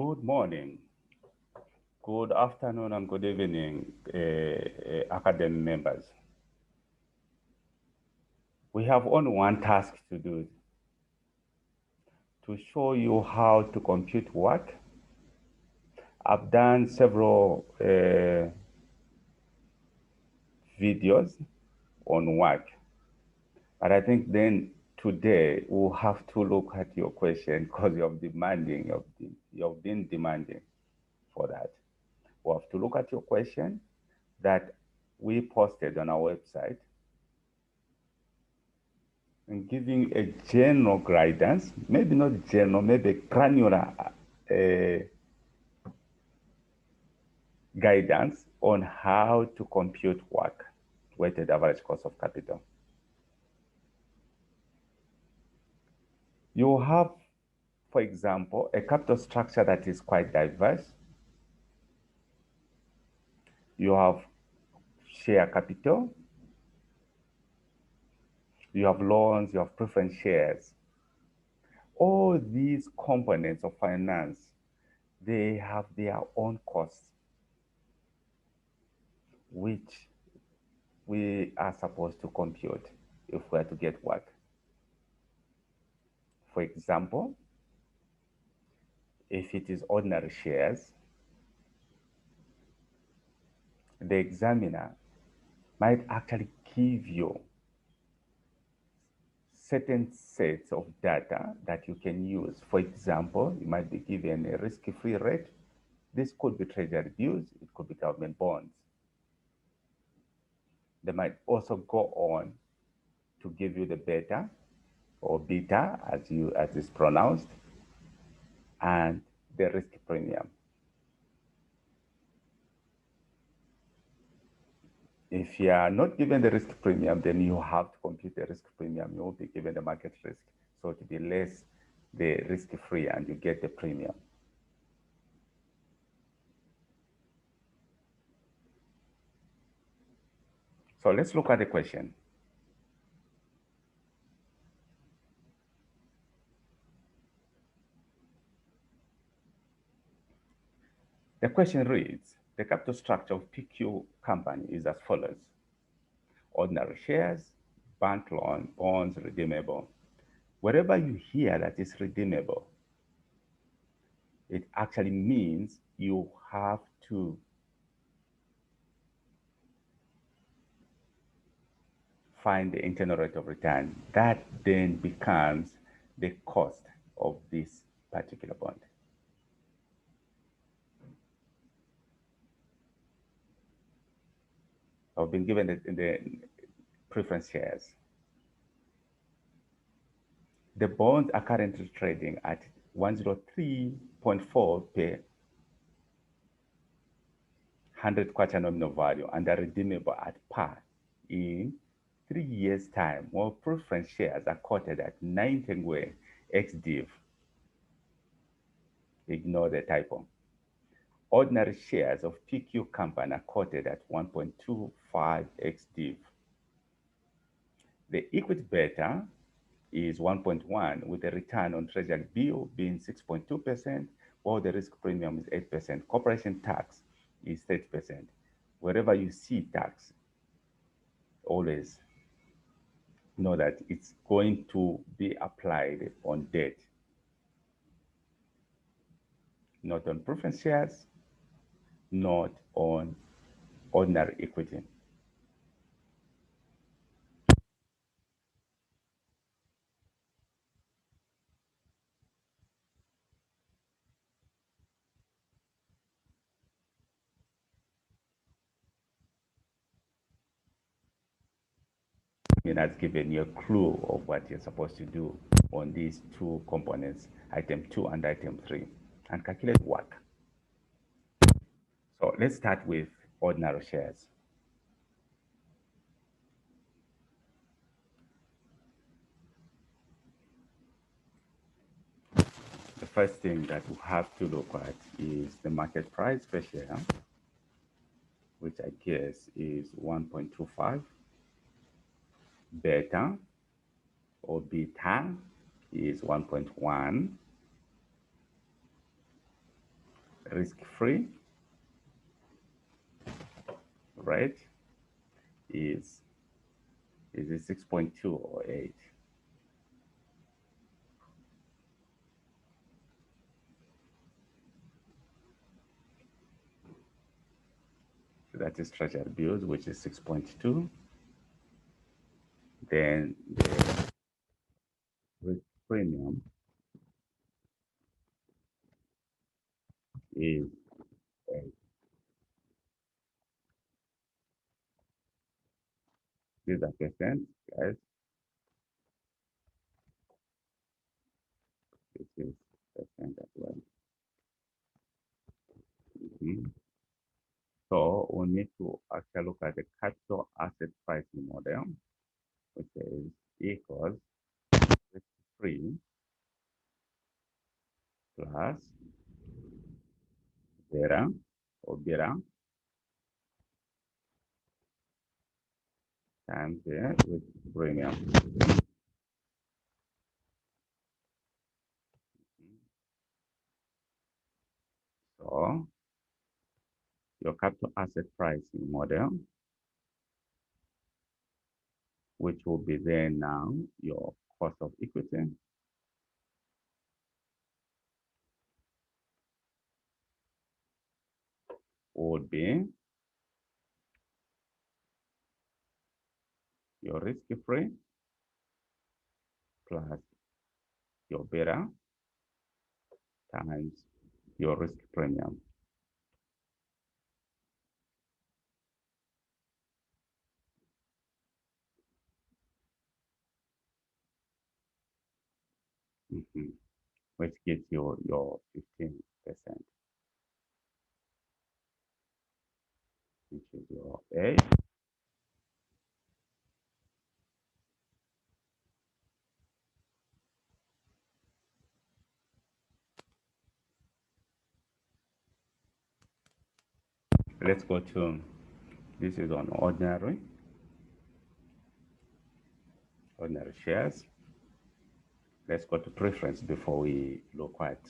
Good morning, good afternoon, and good evening, academic members. We have only one task to do to show you how to compute WACC. I've done several videos on WACC, but I think then today we'll have to look at your question because you've been demanding for that. We have to look at your question that we posted on our website and giving a general guidance, maybe not general, maybe granular guidance on how to compute WACC, weighted average cost of capital. You have, for example, a capital structure that is quite diverse. You have share capital, you have loans, you have preference shares. All these components of finance, they have their own costs, which we are supposed to compute if we are to get WACC. For example, if it is ordinary shares, the examiner might actually give you certain sets of data that you can use. For example, you might be given a risk-free rate. This could be treasury bills, it could be government bonds. They might also go on to give you the beta or beta as it's pronounced, and the risk premium. If you are not given the risk premium, then you have to compute the risk premium. You will be given the market risk. So to be less the risk-free and you get the premium. So let's look at the question. The question reads, the capital structure of PQ company is as follows. Ordinary shares, bank loan, bonds, redeemable. Wherever you hear that it's redeemable, it actually means you have to find the internal rate of return. That then becomes the cost of this particular bond. I've been given the preference shares. The bonds are currently trading at 103.4 per 100 quarter nominal value and are redeemable at par in 3 years' time, while preference shares are quoted at 9 ex-div. Ignore the typo. Ordinary shares of PQ company are quoted at 1.25 ex-div. The equity beta is 1.1 with a return on treasury bill being 6.2%, while the risk premium is 8%. Corporation tax is 30%. Wherever you see tax, always know that it's going to be applied on debt, not on preference shares, not on ordinary equity. It has given you a clue of what you're supposed to do on these two components, item 2 and item 3, and calculate WACC. So let's start with ordinary shares. The first thing that we have to look at is the market price per share, which I guess is 1.25. Beta or beta is 1.1. risk-free rate is it 6.2 or 8? So that is treasury bills, which is 6.2. Then the risk premium is 8. These are percent, guys. This is percent as well. So we need to actually look at the capital asset pricing model, which is equals risk-free plus beta or beta times the risk premium. So your capital asset pricing model, which will be then now your cost of equity, would be your risk-free plus your beta times your risk premium. Which gives you your 15%, which is your A. Let's go to, this is on ordinary shares. Let's go to preference before we look at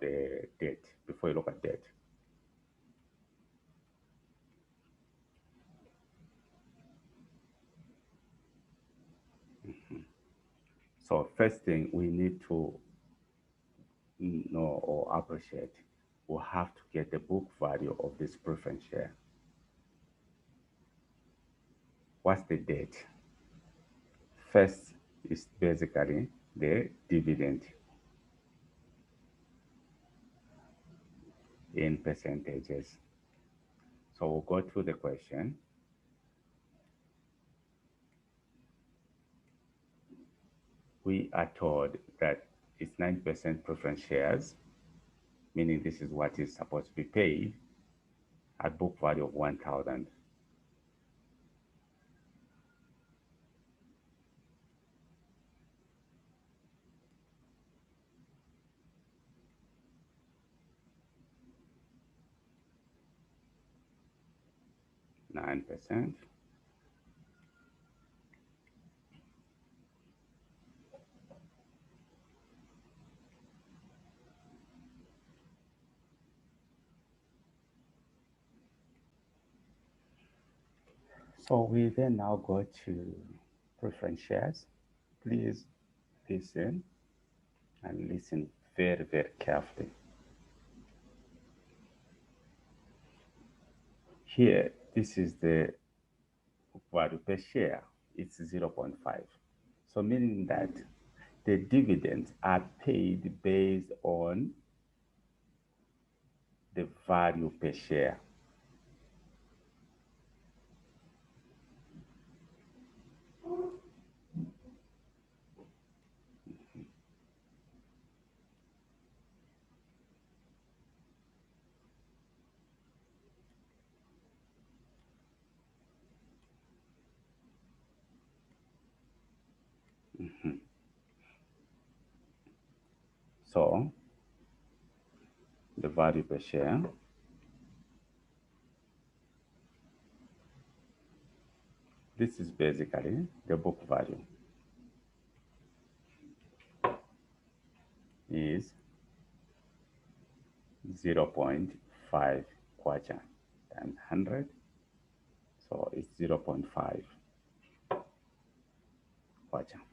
the debt, before we look at debt. So first thing we need to know or appreciate, we have to get the book value of this preference share. What's the debt? First is basically the dividend in percentages. So we'll go through the question. We are told that it's 9% preference shares, meaning this is what is supposed to be paid at book value of 1,000. %. So we then now go to preference shares. Please listen and listen very, very carefully. Here, this is the book value per share. It's 0.5. So meaning that the dividends are paid based on the value per share. So the value per share this is basically the book value is 0.5 quadrant times 100. So it's 0.5 quadrant.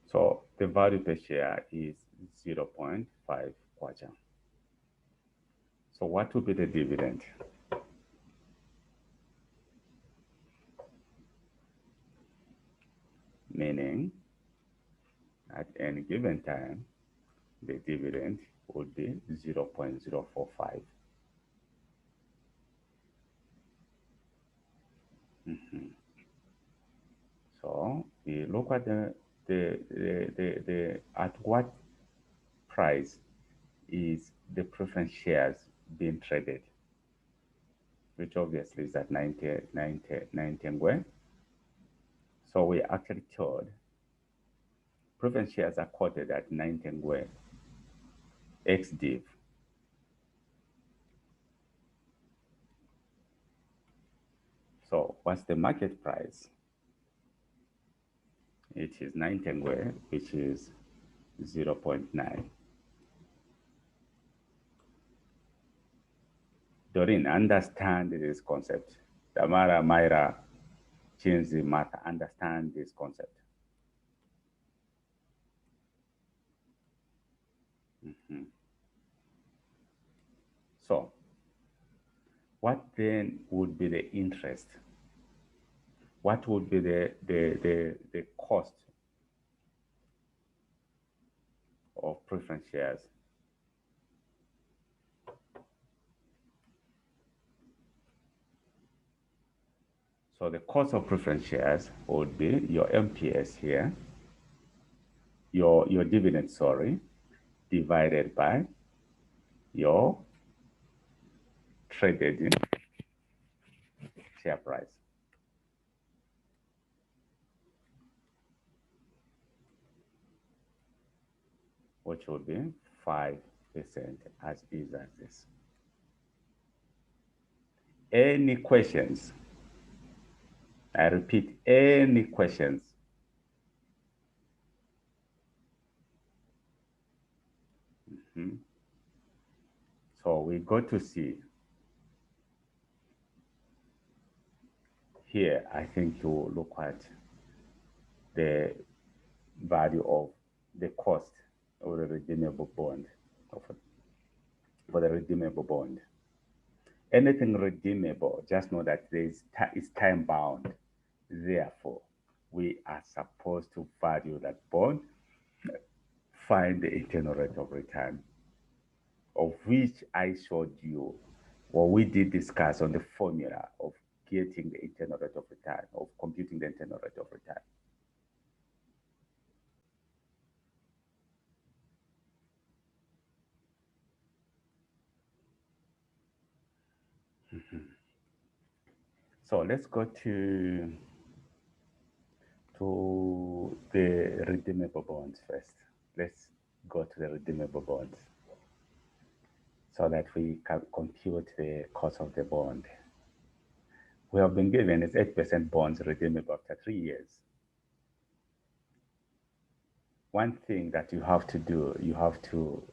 So the value per share is 0.5 quadrant. So what will be the dividend? Meaning, at any given time, the dividend would be 0.045. So we look at at what price is the preference shares being traded, which obviously is at 90 ngwe. So we actually told preference shares are quoted at 90 ngwe ex div. So what's the market price? It is 90 ngwe, which is 0.9. Doreen, understand this concept. Tamara, Myra, Chinzi, Martha, understand this concept. So, what then would be the interest? What would be the cost of preference shares? So the cost of preference shares would be your MPS here, your dividend, sorry, divided by your traded share price. Which would be 5% as easy as this. Any questions? I repeat, any questions? So we go to see. Here, I think you look at the value of the cost of the redeemable bond, for the redeemable bond. Anything redeemable, just know that it's time bound. Therefore, we are supposed to value that bond, find the internal rate of return, of which I showed you, or we did discuss on the formula of getting the internal rate of return, of computing the internal rate of return. So let's go to the redeemable bonds first. Let's go to the redeemable bonds so that we can compute the cost of the bond. We have been given is 8% bonds redeemable after 3 years. One thing that you have to do, you have to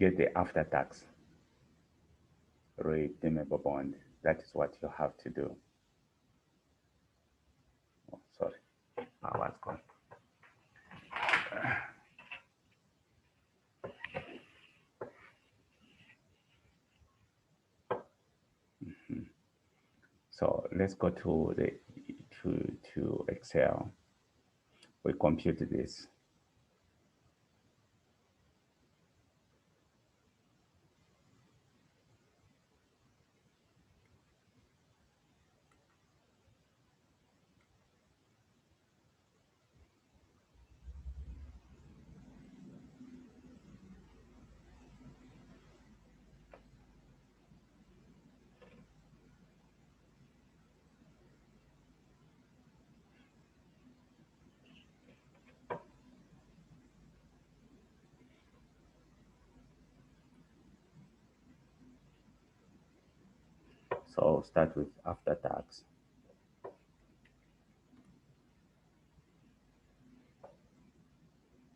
get the after-tax redeemable bond. That is what you have to do. Oh, sorry, power's gone. So let's go to the to Excel. We compute this. So start with after tax.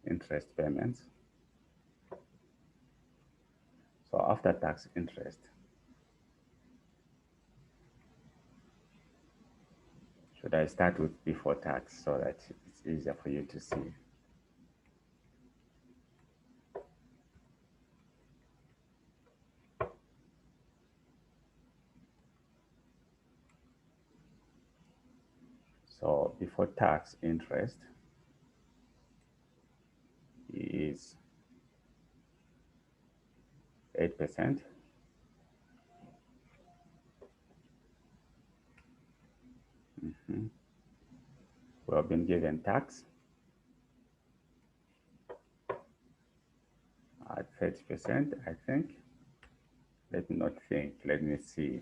Interest payments. So after tax interest, should I start with before tax so that it's easier for you to see? So before tax interest is 8%. We have been given tax at 30%, I think. Let me not think, let me see.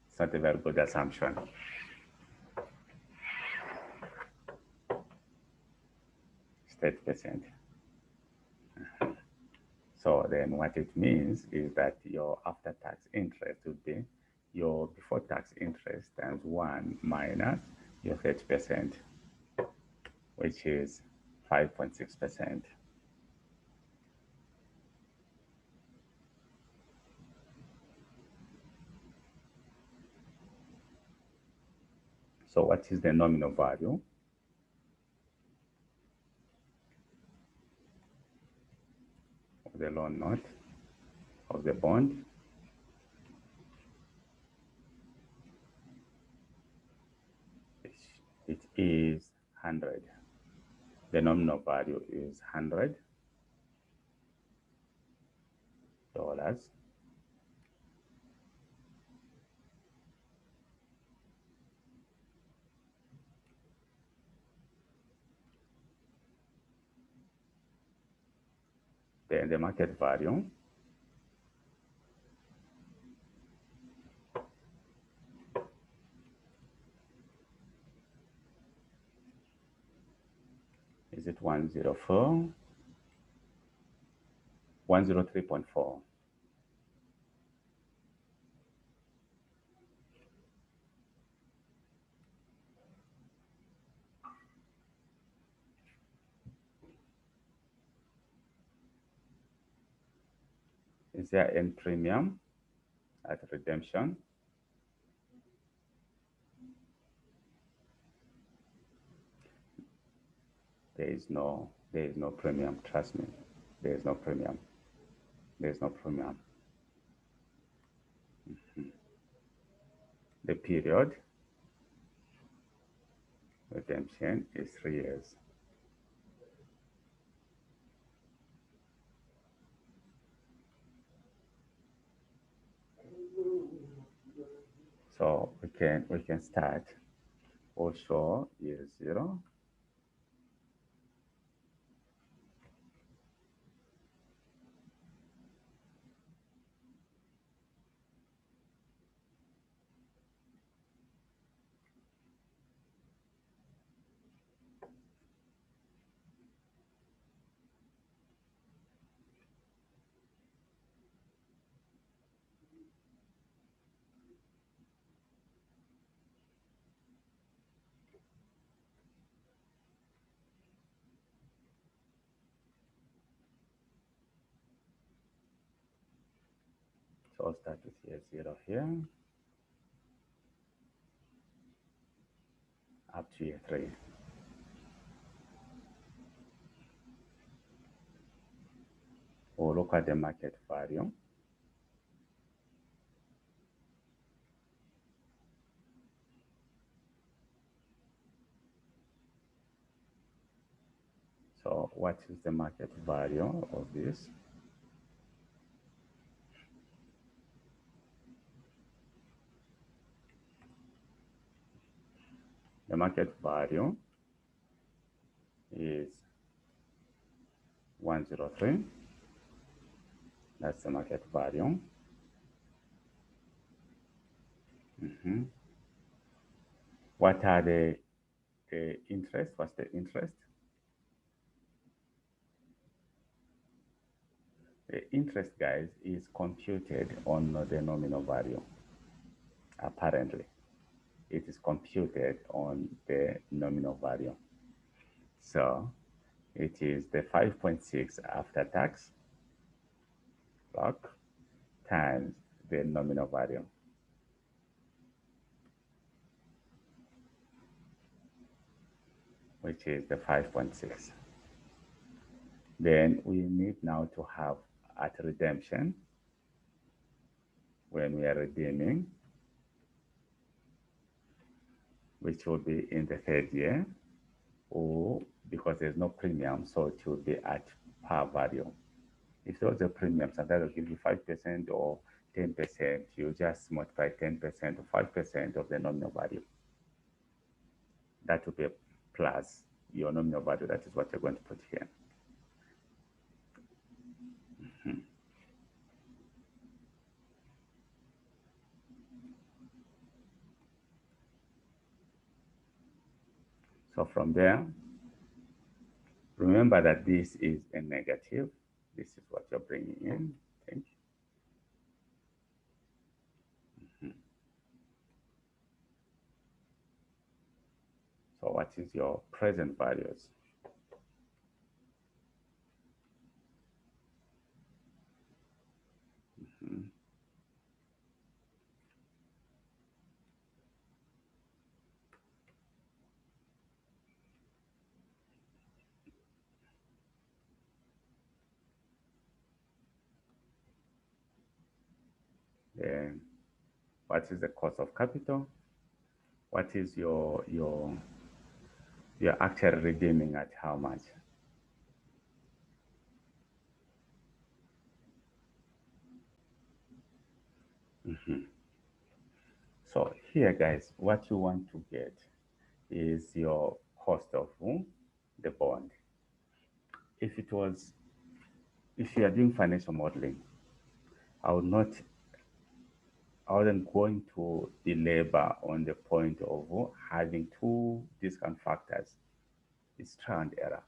It's not a very good assumption. It's 30%. So then what it means is that your after-tax interest would be your before-tax interest times 1 minus your 30%, which is 5.6%. So what is the nominal value? Of the loan note, of the bond? It is 100. The nominal value is $100. Then the market value is it 104? 103.4. Is there any premium at redemption? There is no premium, trust me. There is no premium. There is no premium. The period redemption is 3 years. So we can start also year 0. So I'll start with year 0 here, up to year 3. We'll look at the market value. So what is the market value of this? The market value is 103. That's the market value. What are the interest? What's the interest? The interest, guys, is computed on the nominal value. apparently. It is computed on the nominal value. So it is the 5.6 after tax block times the nominal value, which is the 5.6. Then we need now to have at redemption, when we are redeeming, which will be in the third year, or because there's no premium, so it will be at par value. If there was a premium, sometimes will give you 5% or 10%, you just multiply 10% or 5% of the nominal value. That will be plus your nominal value. That is what you're going to put here. So from there, remember that this is a negative. This is what you're bringing in. Okay. So what is your present values? Then what is the cost of capital? What is you're actually redeeming at how much? So here, guys, what you want to get is your cost of the bond. If you are doing financial modeling, I wasn't going to belabor on the point of having two discount factors. It's trial and error.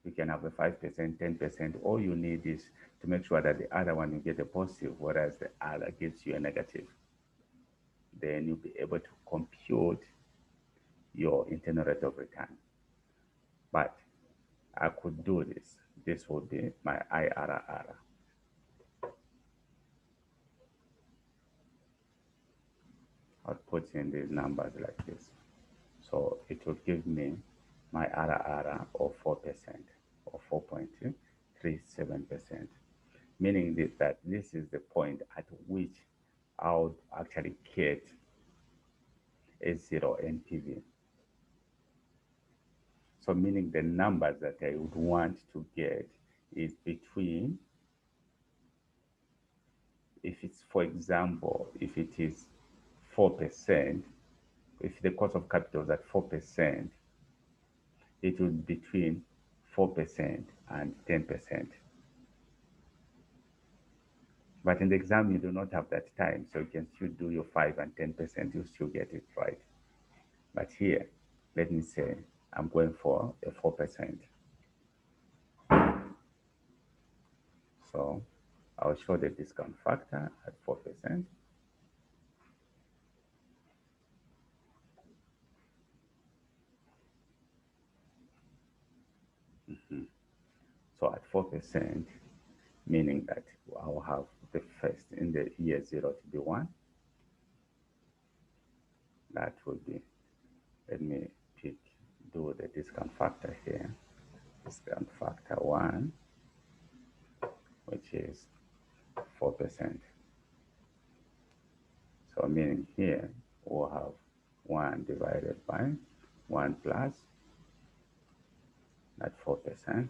You can have a 5%, 10%. All you need is to make sure that the other one you get a positive, whereas the other gives you a negative. Then you'll be able to compute your internal rate of return. But I could do this. This would be my IRR. I'll put in these numbers like this. So it will give me my IRR of 4% or 4.37%, meaning that this is the point at which I would actually get a zero NPV. So meaning the numbers that I would want to get is between, if it's, for example, if it is 4%, if the cost of capital is at 4%, it would be between 4% and 10%. But in the exam, you do not have that time, so you can still do your 5 and 10%, you still get it right. But here, let me say, I'm going for a 4%. So I'll show the discount factor at 4%. So at 4%, meaning that I'll have the first in the year 0 to be 1. That would be, let me do the discount factor here. Discount factor 1, which is 4%. So meaning here, we'll have 1 divided by 1 plus that 4%.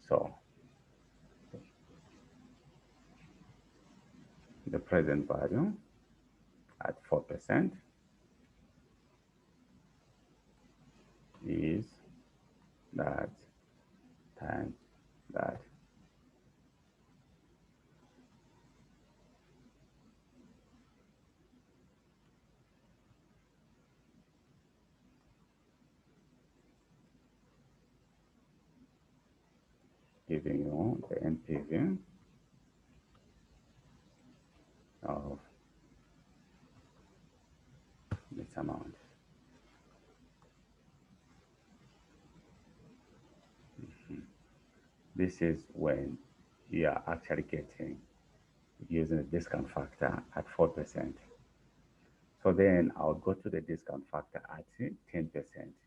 So the present value at 4% is that times that. giving you the NPV of this amount. This is when you are actually getting using the discount factor at 4%. So then I'll go to the discount factor at 10%.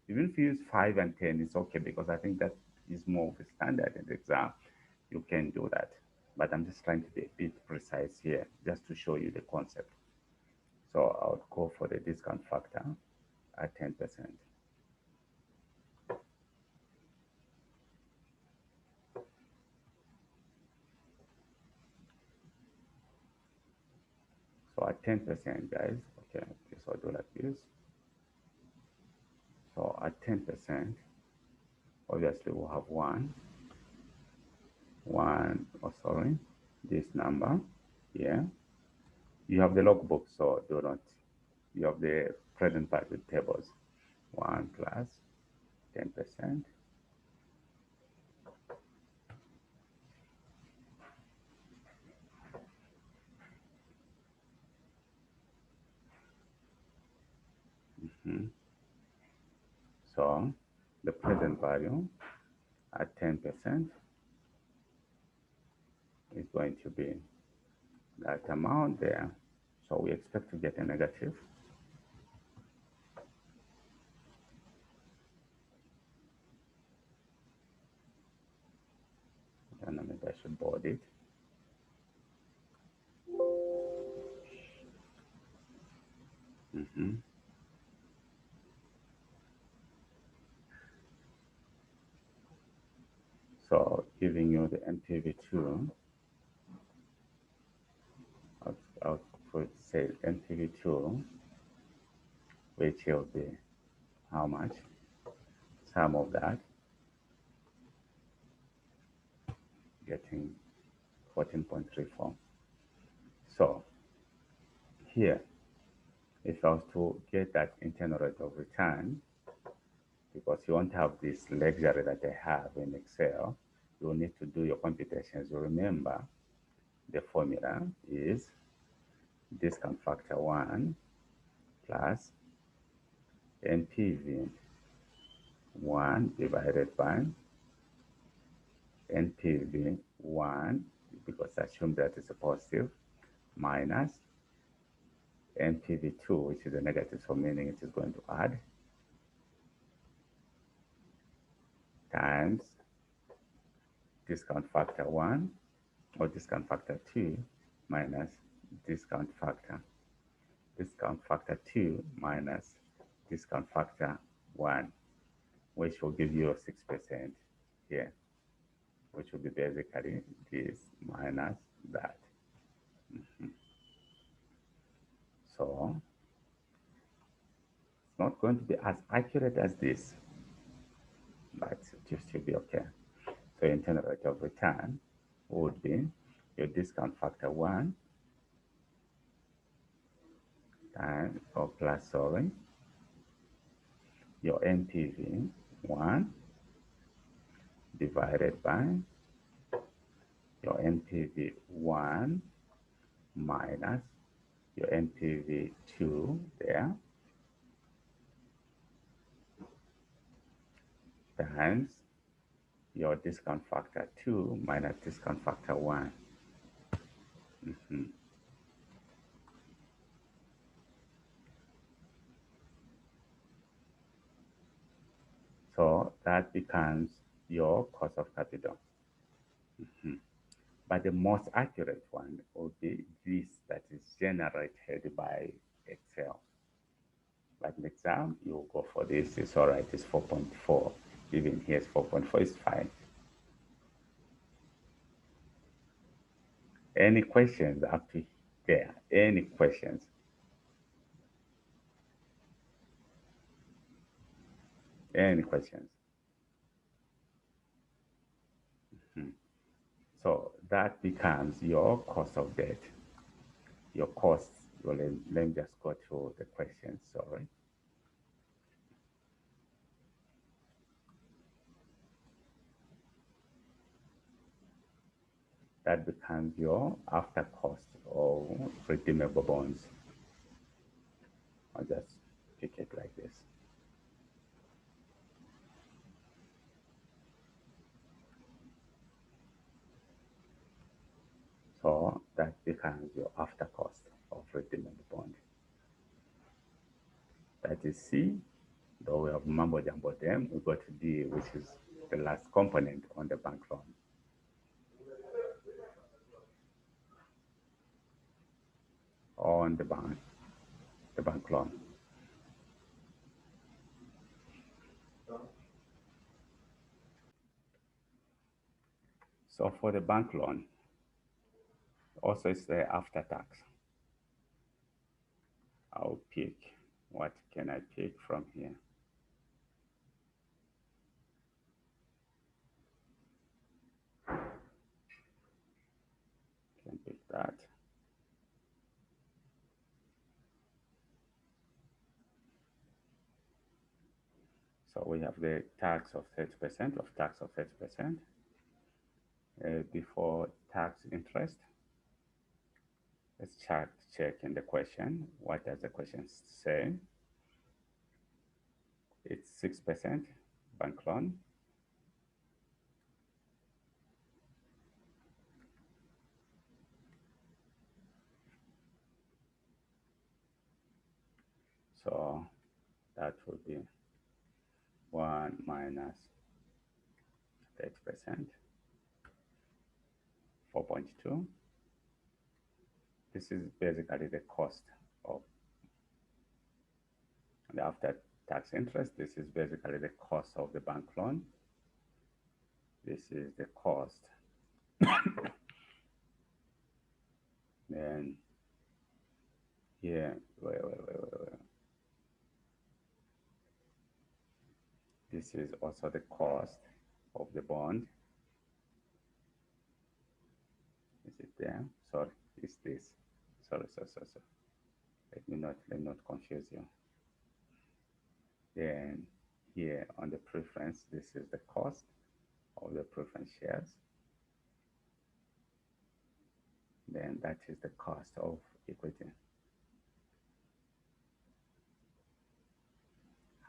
Even if you use 5 and 10, it's okay because I think that is more of a standard in the exam. You can do that. But I'm just trying to be a bit precise here just to show you the concept. So I'll go for the discount factor at 10%. So at 10%, guys, okay, so I'll do like this. So at 10%, obviously we'll have this number here. You have the logbook, so do not, you have the present value tables. 1 plus 10%. So the present value at 10% is going to be that amount there. So we expect to get a negative. And maybe I should board it. So giving you the NPV2, I'll say NPV2, which will be how much? Sum of that, getting 14.34. So here, if I was to get that internal rate of return, because you won't have this luxury that I have in Excel, you will need to do your computations. You remember the formula is discount factor 1 plus NPV 1 divided by NPV 1, because assume that it's a positive, minus NPV 2, which is a negative, so meaning it is going to add, times discount factor 1 or discount factor 2 minus discount factor 2 minus discount factor 1, which will give you 6% here, which will be basically this minus that. So it's not going to be as accurate as this, but it should be okay. So internal rate of return would be your discount factor 1 times, or plus, sorry, your NPV 1 divided by your NPV 1 minus your NPV 2 there, times your discount factor 2 minus discount factor 1. So that becomes your cost of capital. But the most accurate one will be this that is generated by Excel. But in exam, you go for this, it's all right, it's 4.4. Even here, it's 4.4, it's fine. Any questions up to there? Any questions? Any questions? So that becomes your cost of debt. Your costs, well, let me just go through the questions, sorry. that becomes your after cost of redeemable bonds. I'll just pick it like this. So that becomes your after cost of redeemable bond. That is C. Though we have mumbo jumbo them, we go to D, which is the last component on the bank loan. On the bank loan. So for the bank loan, also it's the after tax. I'll pick, what can I pick from here? Can pick that. So we have the tax of 30% of tax of 30% before tax interest. Let's check in the question. What does the question say? It's 6% bank loan. So that would be 1 minus 30%, 4.2. This is basically the cost of the after tax interest. This is basically the cost of the bank loan. This is the cost. Then here, wait. This is also the cost of the bond. Is it there? Sorry, it's this. Sorry. Let me not confuse you. Then here on the preference, this is the cost of the preference shares. Then that is the cost of equity.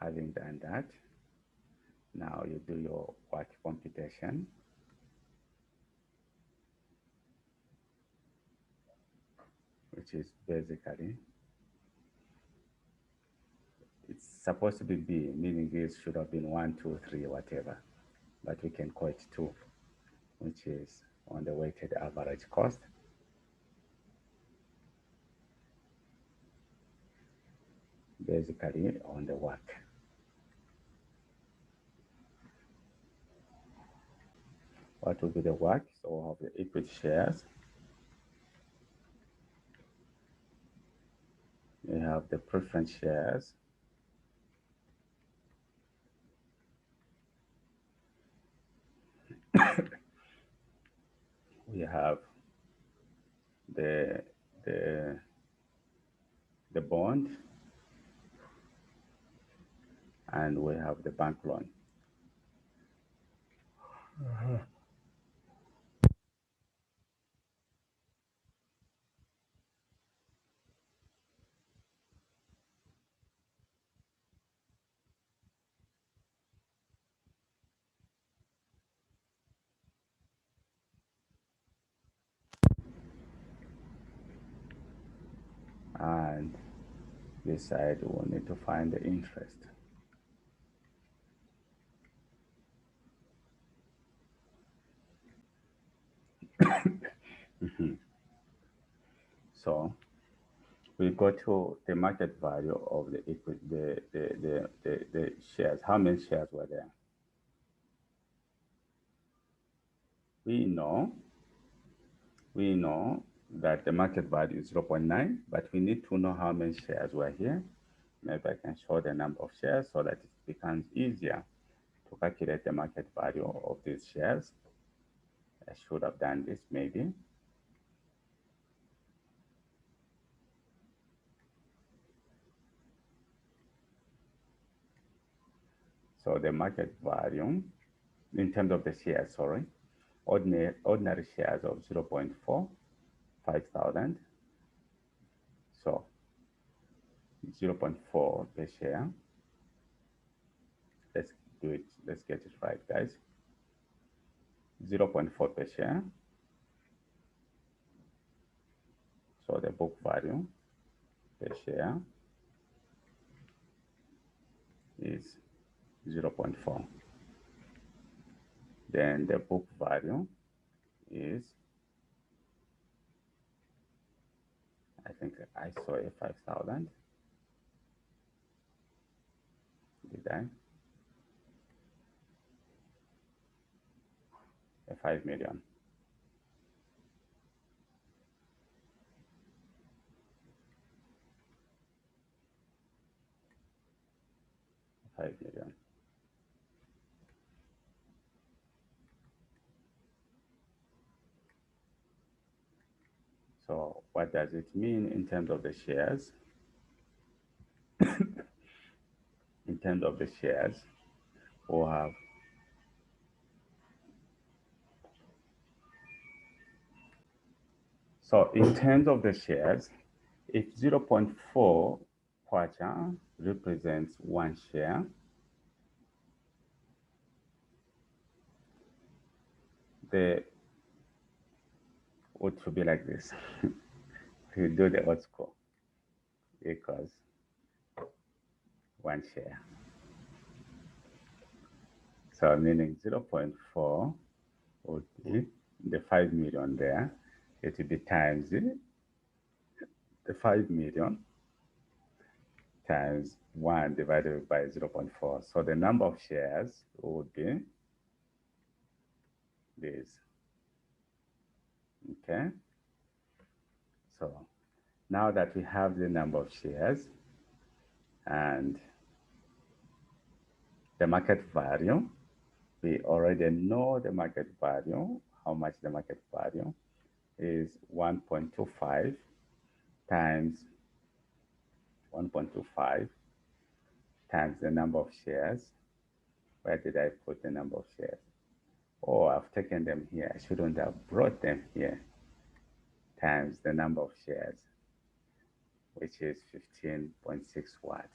Having done that, now you do your WACC computation. Which is basically, it's supposed to be B, meaning this should have been 1, 2, 3, whatever. But we can call it 2, which is on the weighted average cost. Basically on the WACC. What will be the WACC? So we'll have the equity shares. We have the preference shares. We have the bond, and we have the bank loan. And this side we'll need to find the interest. So we go to the market value of the equity, the shares. How many shares were there? We know that the market value is 0.9, but we need to know how many shares were here. Maybe I can show the number of shares so that it becomes easier to calculate the market value of these shares. I should have done this maybe. So the market value, in terms of the shares, sorry, ordinary shares of 0.4, 5,000. So 0.4 per share. Let's do it. Let's get it right, guys. 0.4 per share. So the book value per share is 0.4. Then the book value is, I think I saw a 5,000. Did I? A 5 million. $5 million. So what does it mean in terms of the shares? In terms of the shares, we'll have in terms of the shares, if 0.4 kwacha represents 1 share, the would be like this. We do the old school equals 1 share. So meaning 0.4 would be the 5 million there. It will be times the 5 million times 1 divided by 0.4. So the number of shares would be this. Okay. So now that we have the number of shares and the market value, we already know the market value, how much the market value is 1.25 times 1.25 times the number of shares. Where did I put the number of shares? Oh, I've taken them here. I shouldn't have brought them here. Times the number of shares, which is 15.6 watt.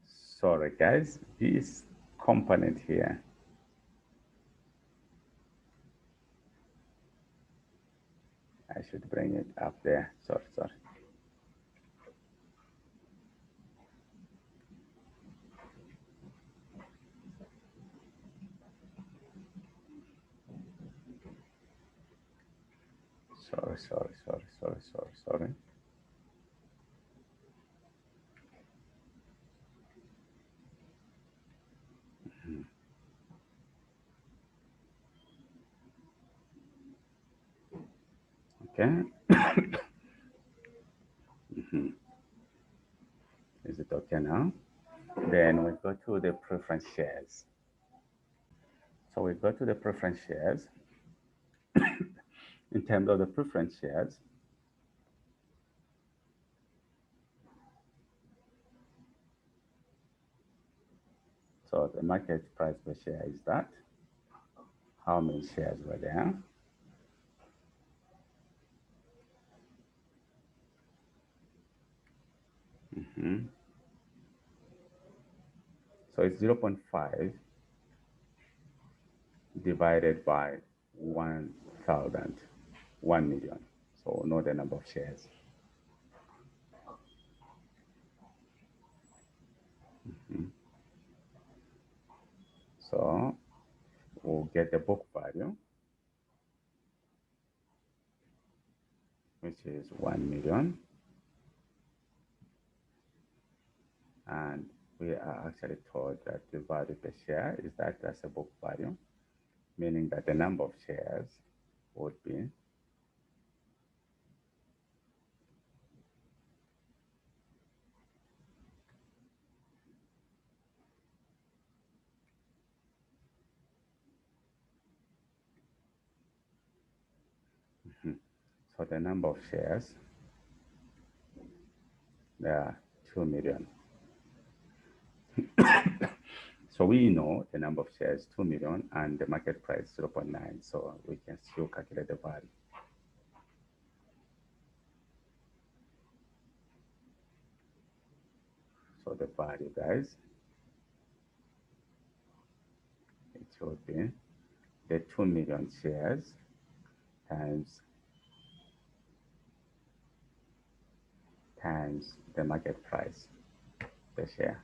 Sorry, guys, this component here, I should bring it up there. Sorry. Sorry. Okay. Is it okay now? Then we go to the preference shares. So we go to the preference shares. In terms of the preference shares, so the market price per share is that. How many shares were there? So it's 0.5 divided by 1,000, 1 million. So know the number of shares. So we'll get the book value, which is 1 million. And we are actually told that the value per share is that as a book value, meaning that the number of shares would be so the number of shares, there are 2 million. So we know the number of shares 2 million and the market price 0.9. So we can still calculate the value. So the value, guys, it should be the 2 million shares times the market price per share.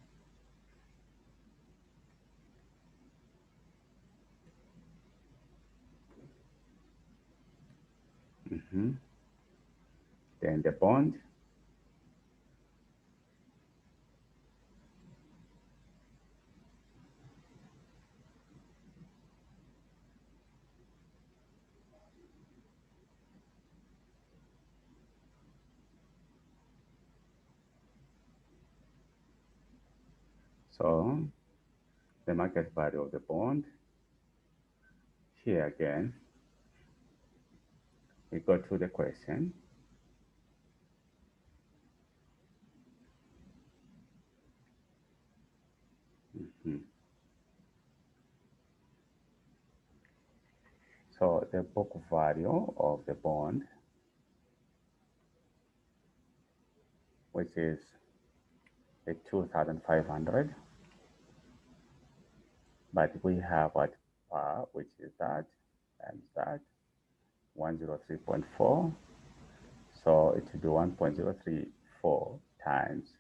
Then the bond, so the market value of the bond, here again, we go to the question. So the book value of the bond, which is the 2,500, but we have what par, which is that times that 103.4. So it will be 1.034 times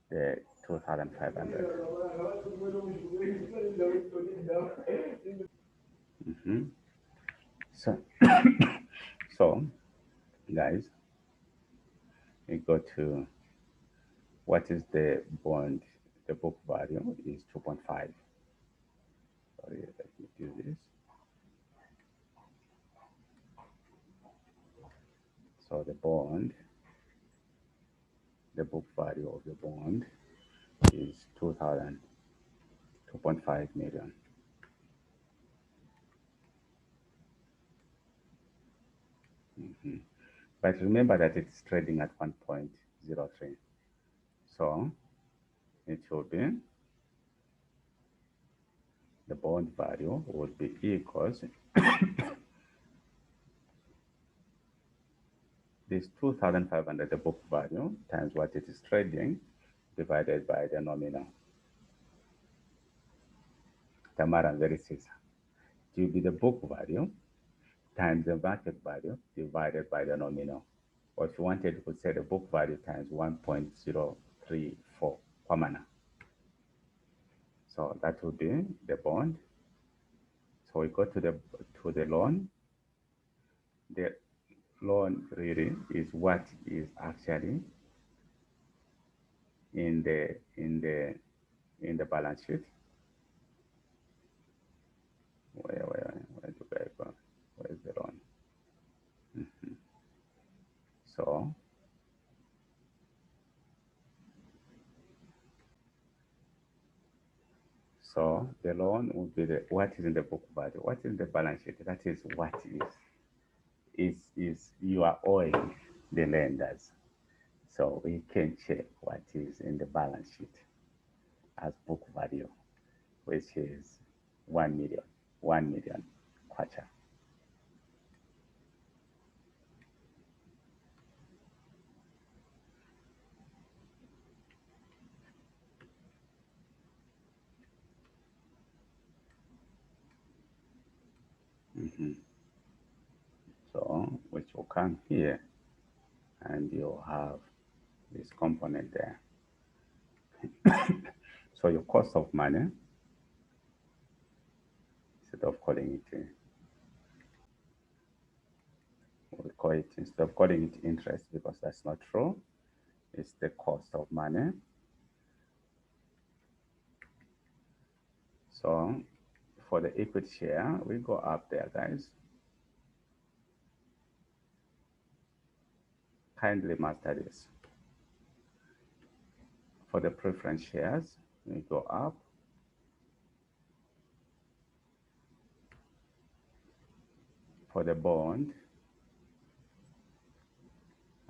the 2,500. So, so guys, we go to what is the bond, the book value is 2.5. Sorry, let me do this. So the bond, the book value of the bond is 2.5 million. But remember that it's trading at 1.03. So it will be, the bond value would be equals this 2,500, the book value, times what it is trading, divided by the nominal. Tamara very says it will be the book value times the market value divided by the nominal. Or if you wanted, you could say the book value times 1.034 Kwamana. So that would be the bond. So we go to the loan. The loan really is what is actually in the balance sheet. Where do I go? Where is the loan? So the loan would be what is in the book value, what is in the balance sheet. That is what is you are owing the lenders. So we can check what is in the balance sheet as book value, which is 1 million kwacha. So which will come here, and you'll have this component there. So your cost of money, instead of calling it, instead of calling it interest, because that's not true, it's the cost of money. So for the equity share, we go up there, guys. Kindly master this. For the preference shares, we go up. For the bond,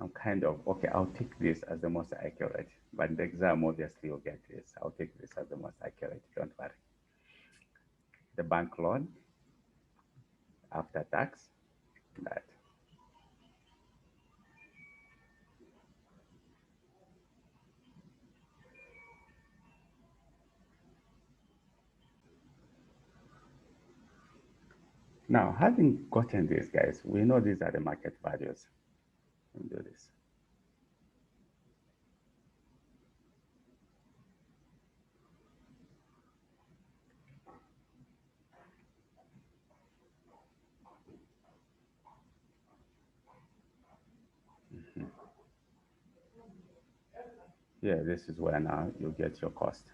I'm kind of, okay, I'll take this as the most accurate, but in the exam, obviously, you'll get this. I'll take this as the most accurate, don't worry. The bank loan after tax, that. Now, having gotten these guys, we know these are the market values. Let me do this. Yeah, this is where now you get your cost.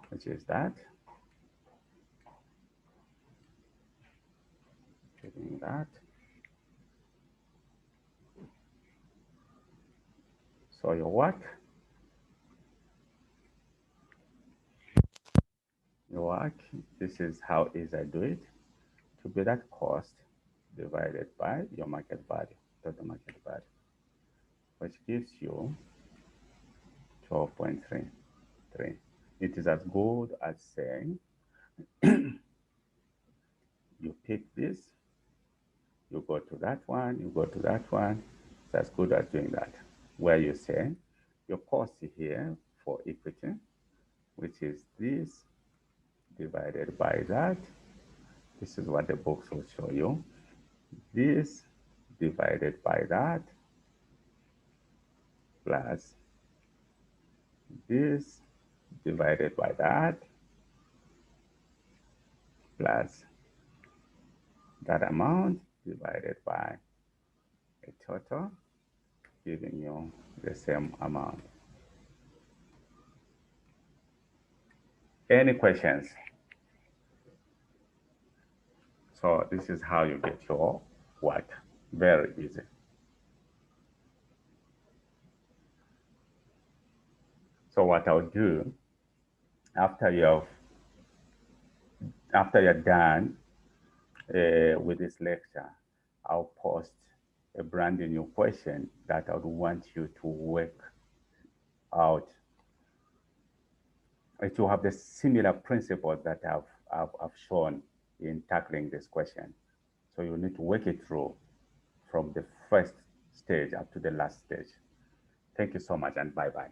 Which is that. Getting that. So your WACC. Your WACC, this is how easy I do it. To be that cost divided by your market value, total market value, which gives you 12.33. It is as good as saying you pick this, you go to that one, you go to that one. It's as good as doing that, where you say your cost here for equity, which is this divided by that. This is what the books will show you. This divided by that plus this divided by that plus that amount divided by a total, giving you the same amount. Any questions? So this is how you get your WACC. Very easy. So what I'll do after you're done with this lecture, I'll post a brand new question that I would want you to work out. It will have the similar principles that I've shown in tackling this question. So you need to work it through from the first stage up to the last stage. Thank you so much, and bye-bye.